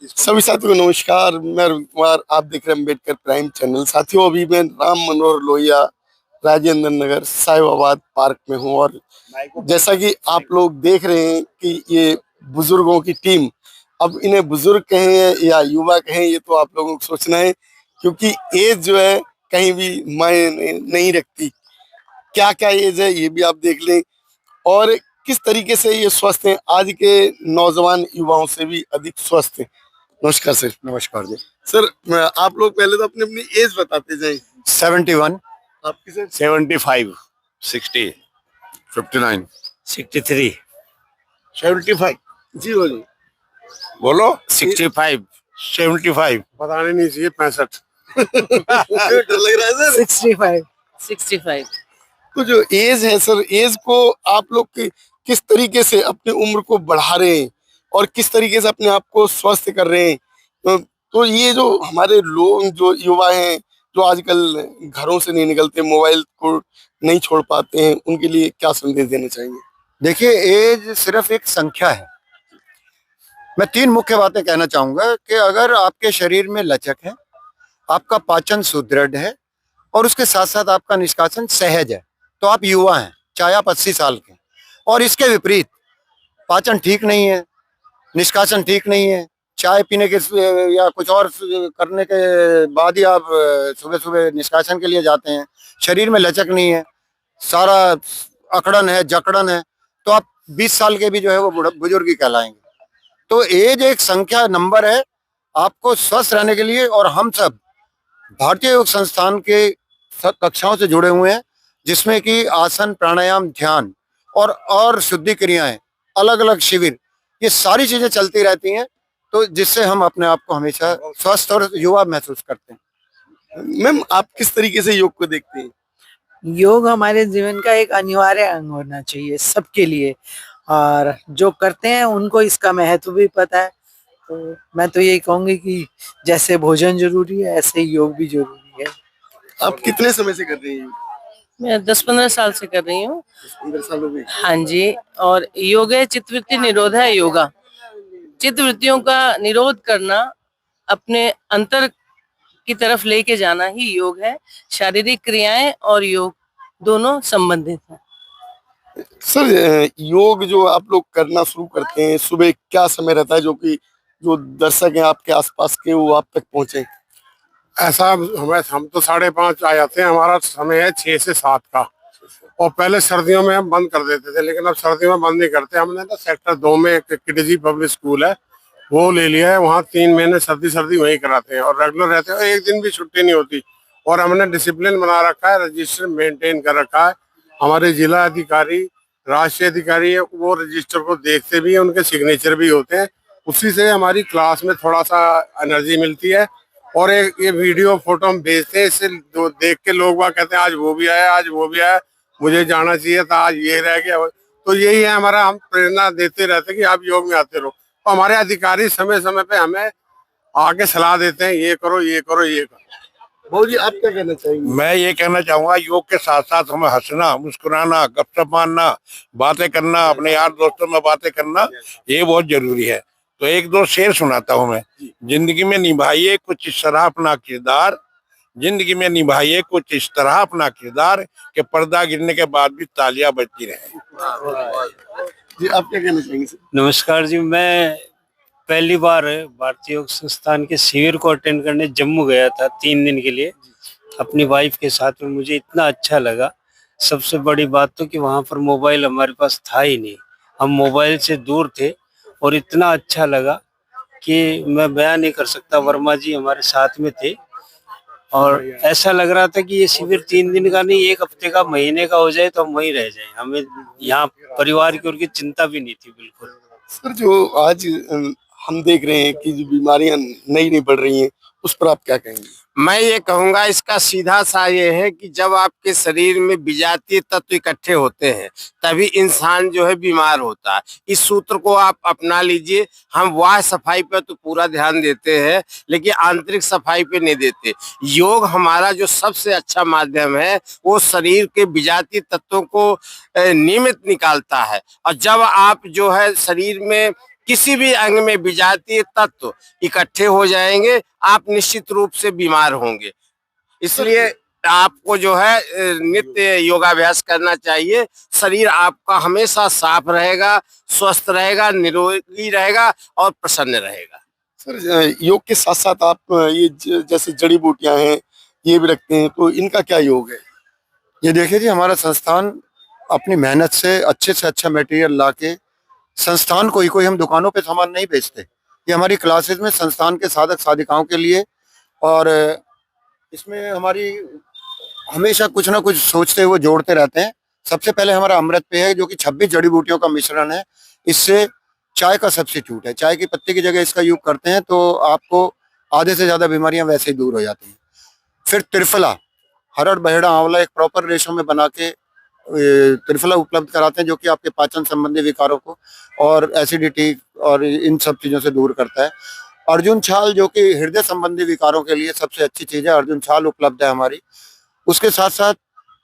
सभी साथियों को नमस्कार। मैं रवि कुमार, आप देख रहे हैं अम्बेडकर प्राइम चैनल। साथियों, अभी मैं राम मनोहर लोहिया राजेंद्र नगर साहिबाबाद पार्क में हूँ और जैसा कि आप लोग देख रहे हैं कि ये बुजुर्गों की टीम, अब इन्हें बुजुर्ग कहें या युवा कहें ये तो आप लोगों को सोचना है, क्योंकि एज जो है कहीं भी मायने नहीं रखती। क्या क्या एज है ये भी आप देख लें और किस तरीके से ये स्वस्थ हैं, आज के नौजवान युवाओं से भी अधिक स्वस्थ हैं। नमस्कार सर। नमस्कार जी। सर, आप लोग पहले तो अपनी अपनी एज बताते जाएं। 71, आपकी सर? 75, 60, 59, 63, 75। जी बोलिए। बोलो 65, 75, बताने नहीं चाहिए 65। डर लग रहा है सर। 65 65 तो जो एज है सर, एज को आप लोग किस तरीके से अपनी उम्र को बढ़ा रहे हैं और किस तरीके से अपने आप को स्वस्थ कर रहे हैं। तो ये जो हमारे लोग, जो युवा हैं, जो आजकल घरों से नहीं निकलते, मोबाइल को नहीं छोड़ पाते हैं, उनके लिए क्या संदेश देना चाहेंगे? देखिए, एज सिर्फ एक संख्या है। मैं 3 मुख्य बातें कहना चाहूंगा कि अगर आपके शरीर में लचक है, आपका पाचन सुदृढ़ है और उसके साथ साथ आपका निष्कासन सहज है, तो आप युवा हैं, चाहे आप 80 साल के। और इसके विपरीत पाचन ठीक नहीं है, निष्कासन ठीक नहीं है, चाय पीने के या कुछ और करने के बाद ही आप सुबह सुबह निष्कासन के लिए जाते हैं, शरीर में लचक नहीं है, सारा अकड़न है, जकड़न है, तो आप 20 साल के भी जो है वो बुजुर्ग ही कहलाएंगे। तो एज एक संख्या, नंबर है आपको स्वस्थ रहने के लिए। और हम सब भारतीय योग संस्थान के कक्षाओं से जुड़े हुए हैं, जिसमें कि आसन, प्राणायाम, ध्यान और शुद्धि क्रियाएं, अलग अलग शिविर, ये सारी चीजें चलती रहती हैं, तो जिससे हम अपने आप को हमेशा स्वस्थ और युवा महसूस करते हैं। मैम, आप किस तरीके से योग को देखते हैं? योग हमारे जीवन का एक अनिवार्य अंग होना चाहिए सबके लिए, और जो करते हैं उनको इसका महत्व भी पता है। तो मैं तो यही कहूंगी कि जैसे भोजन जरूरी है, ऐसे योग भी जरूरी है। आप कितने समय से कर रही हैं? मैं 10-15 साल से कर रही हूँ। 15 सालों में? हाँ जी। और योग है चित्तवृत्ति निरोध है योगा। चित्तवृत्तियों का निरोध करना, अपने अंतर की तरफ लेके जाना ही योग है। शारीरिक क्रियाएं और योग दोनों संबंधित हैं। सर, योग जो आप लोग करना शुरू करते हैं, सुबह क्या समय रहता है जो कि जो दर्शक हैं आपके आसपास के, वो आप तक पहुंचे? ऐसा हम तो 5:30 आ जाते हैं। हमारा समय है 6 से 7 का। और पहले सर्दियों में हम बंद कर देते थे, लेकिन अब सर्दियों में बंद नहीं करते। हमने ना सेक्टर 2 में एक किडजी पब्लिक स्कूल है, वो ले लिया है। वहाँ 3 महीने सर्दी वहीं कराते हैं और रेगुलर रहते हैं, एक दिन भी छुट्टी नहीं होती। और हमने डिसिप्लिन बना रखा है, रजिस्टर मेंटेन कर रखा है। हमारे जिला अधिकारी, राष्ट्रीय अधिकारी, वो रजिस्टर को देखते भी हैं, उनके सिग्नेचर भी होते हैं। उसी से हमारी क्लास में थोड़ा सा एनर्जी मिलती है। और एक ये वीडियो फोटो हम भेजते हैं, इससे देख के लोग वहाँ कहते हैं आज वो भी आया, आज वो भी आया, मुझे जाना चाहिए था, आज ये रह गया। तो यही है हमारा, हम प्रेरणा देते रहते हैं कि आप योग में आते रहो। तो हमारे अधिकारी समय समय पे हमें आके सलाह देते हैं, ये करो, ये करो, ये करो। भाऊ जी, आप क्या कहना चाहेंगे? मैं ये कहना चाहूंगा, योग के साथ साथ हमें हंसना, मुस्कुराना, गपशप मारना, बातें करना, अपने यार दोस्तों में बातें करना, ये बहुत जरूरी है। तो 1-2 शेर सुनाता हूँ मैं। जिंदगी में निभाइए कुछ इस तरह अपना किरदार, जिंदगी में निभाइए कुछ इस तरह अपना किरदार, कि पर्दा गिरने के बाद भी तालियां बजती रहे। जी, आप क्या कहना चाहेंगे सर? नमस्कार जी। मैं पहली बार भारतीय योग संस्थान के शिविर को अटेंड करने जम्मू गया था 3 दिन के लिए अपनी वाइफ के साथ में। मुझे इतना अच्छा लगा। सबसे बड़ी बात तो कि वहाँ पर मोबाइल हमारे पास था ही नहीं, हम मोबाइल से दूर थे, और इतना अच्छा लगा कि मैं बयान नहीं कर सकता। वर्मा जी हमारे साथ में थे और ऐसा लग रहा था कि ये शिविर 3 दिन का नहीं, 1 हफ्ते का, महीने का हो जाए तो हम वहीं रह जाए। हमें यहाँ परिवार की और की चिंता भी नहीं थी बिल्कुल। सर, जो आज हम देख रहे हैं कि जो बीमारियां नई नई बढ़ रही हैं, उस पर आप क्या कहेंगे? मैं ये कहूंगा, इसका सीधा सा ये है कि जब आपके शरीर में विजातीय तत्व इकट्ठे होते हैं, तभी इंसान जो है बीमार होता है। इस सूत्र को आप अपना लीजिए। हम बाह्य सफाई पे तो पूरा ध्यान देते हैं, लेकिन आंतरिक सफाई पे नहीं देते। योग हमारा जो सबसे अच्छा माध्यम है, वो शरीर के विजातीय तत्वों को नियमित निकालता है। और जब आप जो है शरीर में किसी भी अंग में विजातीय तत्व इकट्ठे हो जाएंगे, आप निश्चित रूप से बीमार होंगे। इसलिए आपको जो है नित्य योगाभ्यास करना चाहिए। शरीर आपका हमेशा साफ रहेगा, स्वस्थ रहेगा, निरोगी रहेगा और प्रसन्न रहेगा। सर योग के साथ साथ आप ये जैसे जड़ी बूटियां हैं ये भी रखते हैं, तो इनका क्या योग है? ये देखिए जी, हमारा संस्थान अपनी मेहनत से अच्छा मटेरियल लाके, संस्थान कोई हम दुकानों पे सामान नहीं बेचते। ये हमारी क्लासेस में संस्थान के साधक साधिकाओं के लिए, और इसमें हमारी हमेशा कुछ ना कुछ सोचते हुए जोड़ते रहते हैं। सबसे पहले हमारा अमृत पेय है, जो कि 26 जड़ी बूटियों का मिश्रण है। इससे चाय का सब्स्टिट्यूट है, चाय की पत्ती की जगह इसका यूज करते हैं तो आपको आधे से ज्यादा बीमारियां वैसे ही दूर हो जाती हैं। फिर त्रिफला, हरड़ बहेड़ा आंवला एक प्रॉपर रेशो में बना के त्रिफला उपलब्ध कराते हैं, जो कि आपके पाचन संबंधी विकारों को और एसिडिटी और इन सब चीजों से दूर करता है। अर्जुन छाल, जो कि हृदय संबंधी विकारों के लिए सबसे अच्छी चीज है, अर्जुन छाल उपलब्ध है हमारी। उसके साथ साथ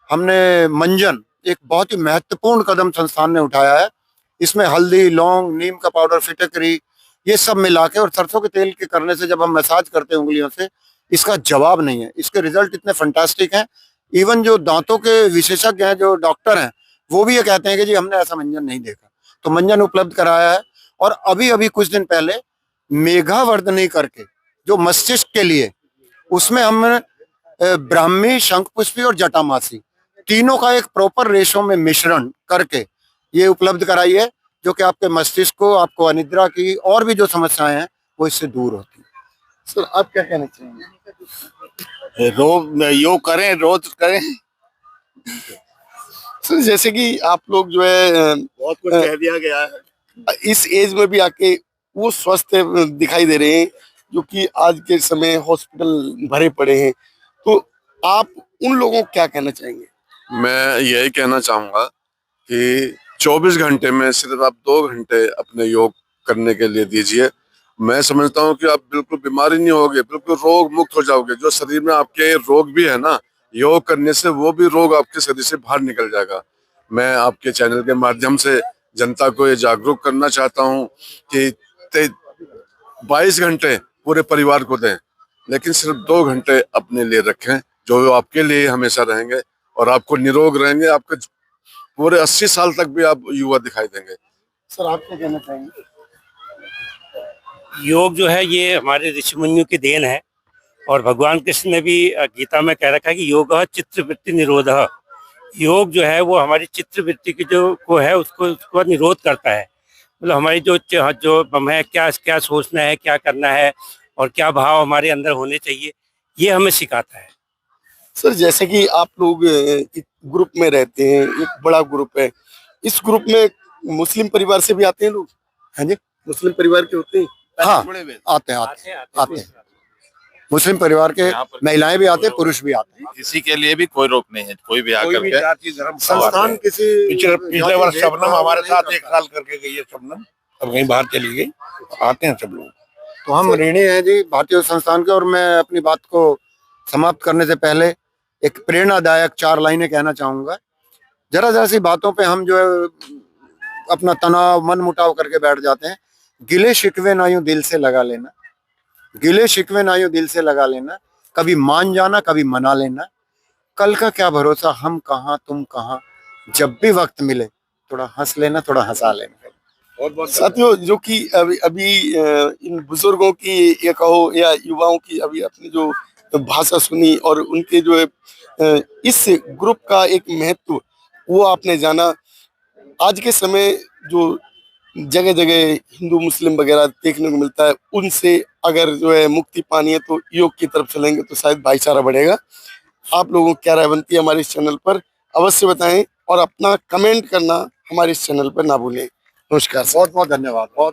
हमने मंजन, एक बहुत ही महत्वपूर्ण कदम संस्थान ने उठाया है। इसमें हल्दी, लौंग, नीम का पाउडर, फिटकरी, ये सब मिला के और सरसों के तेल के करने से जब हम मसाज करते हैं उंगलियों से, इसका जवाब नहीं है। इसके रिजल्ट इतने फंटास्टिक हैं, इवन जो दांतों के विशेषज्ञ हैं, जो डॉक्टर हैं, वो भी ये कहते हैं कि जी हमने ऐसा मंजन नहीं देखा। तो मंजन उपलब्ध कराया है। और अभी अभी कुछ दिन पहले मेघावर्धनी करके, जो मस्तिष्क के लिए, उसमें हम ब्राह्मी, शंखपुष्पी और जटामासी तीनों का एक प्रॉपर रेशो में मिश्रण करके ये उपलब्ध कराई है, जो कि आपके मस्तिष्क को, आपको अनिद्रा की और भी जो समस्याएं हैं वो इससे दूर होती है। सर आप क्या कहना चाहेंगे? रोज योग करें, रोज करें। सर जैसे कि आप लोग जो है बहुत कुछ कह दिया गया है। इस एज में भी आके वो स्वस्थ दिखाई दे रहे हैं, जो कि आज के समय हॉस्पिटल भरे पड़े हैं, तो आप उन लोगों को क्या कहना चाहेंगे? मैं यही कहना चाहूंगा कि 24 घंटे में सिर्फ आप 2 घंटे अपने योग करने के लिए दीजिए। मैं समझता हूँ कि आप बिल्कुल बीमारी नहीं होगे, बिल्कुल रोग मुक्त हो जाओगे। जो शरीर में आपके रोग भी है ना, योग करने से वो भी रोग आपके शरीर से बाहर निकल जाएगा। मैं आपके चैनल के माध्यम से जनता को ये जागरूक करना चाहता हूँ कि 22 घंटे पूरे परिवार को दें, लेकिन सिर्फ 2 घंटे अपने लिए रखें, जो आपके लिए हमेशा रहेंगे और आपको निरोग रहेंगे। आपके पूरे 80 साल तक भी आप युवा दिखाई देंगे। सर आप क्या कहना चाहेंगे? योग जो है ये हमारे ऋषि मुनियों की देन है, और भगवान कृष्ण ने भी गीता में कह रखा है कि योग चित्तवृत्ति निरोधः। योग जो है वो हमारी चित्तवृत्ति की जो को है उसको निरोध करता है। मतलब हमारी जो हमें क्या सोचना है, क्या करना है और क्या भाव हमारे अंदर होने चाहिए, ये हमें सिखाता है। सर जैसे कि आप लोग एक ग्रुप में रहते हैं, एक बड़ा ग्रुप है, इस ग्रुप में मुस्लिम परिवार से भी आते हैं लोग? हाँ जी, मुस्लिम परिवार के होते हैं? हाँ आते हैं। मुस्लिम परिवार के महिलाएं भी आते हैं, पुरुष भी आते हैं। किसी के लिए भी कोई रोक नहीं है, कोई भी आकर के। जाति धर्म संस्थान किसी पिछले वर्ष शबनम हमारे साथ 1 साल करके गई है, शबनम अब कहीं बाहर चली गई, आते हैं सब लोग। तो हम ऋणी हैं जी भारतीय संस्थान के। और मैं अपनी बात को समाप्त करने से पहले एक प्रेरणादायक 4 लाइनें कहना चाहूंगा। जरा सी बातों पे हम जो है अपना तनाव, मन मुटाव करके बैठ जाते हैं। गिले शिकवे ना यूं दिल से लगा लेना, गिले शिकवे ना यूं दिल से लगा लेना, कभी मान जाना, कभी मना लेना, कल का क्या भरोसा, हम कहाँ तुम कहाँ, जब भी वक्त मिले थोड़ा हंस लेना, थोड़ा हंसा लेना। साथियों, जो कि अभी इन बुजुर्गों की या कहो या युवाओं की अभी अपनी जो भाषा सुनी और उनके जो है इस ग्रुप का एक महत्व वो आपने जाना। आज के समय जो जगह जगह हिंदू मुस्लिम वगैरह देखने को मिलता है, उनसे अगर जो है मुक्ति पानी है तो योग की तरफ चलेंगे तो शायद भाईचारा बढ़ेगा। आप लोगों को क्या राय बनती है हमारे इस चैनल पर अवश्य बताएं, और अपना कमेंट करना हमारे इस चैनल पर ना भूलें। नमस्कार। बहुत बहुत धन्यवाद। बहुत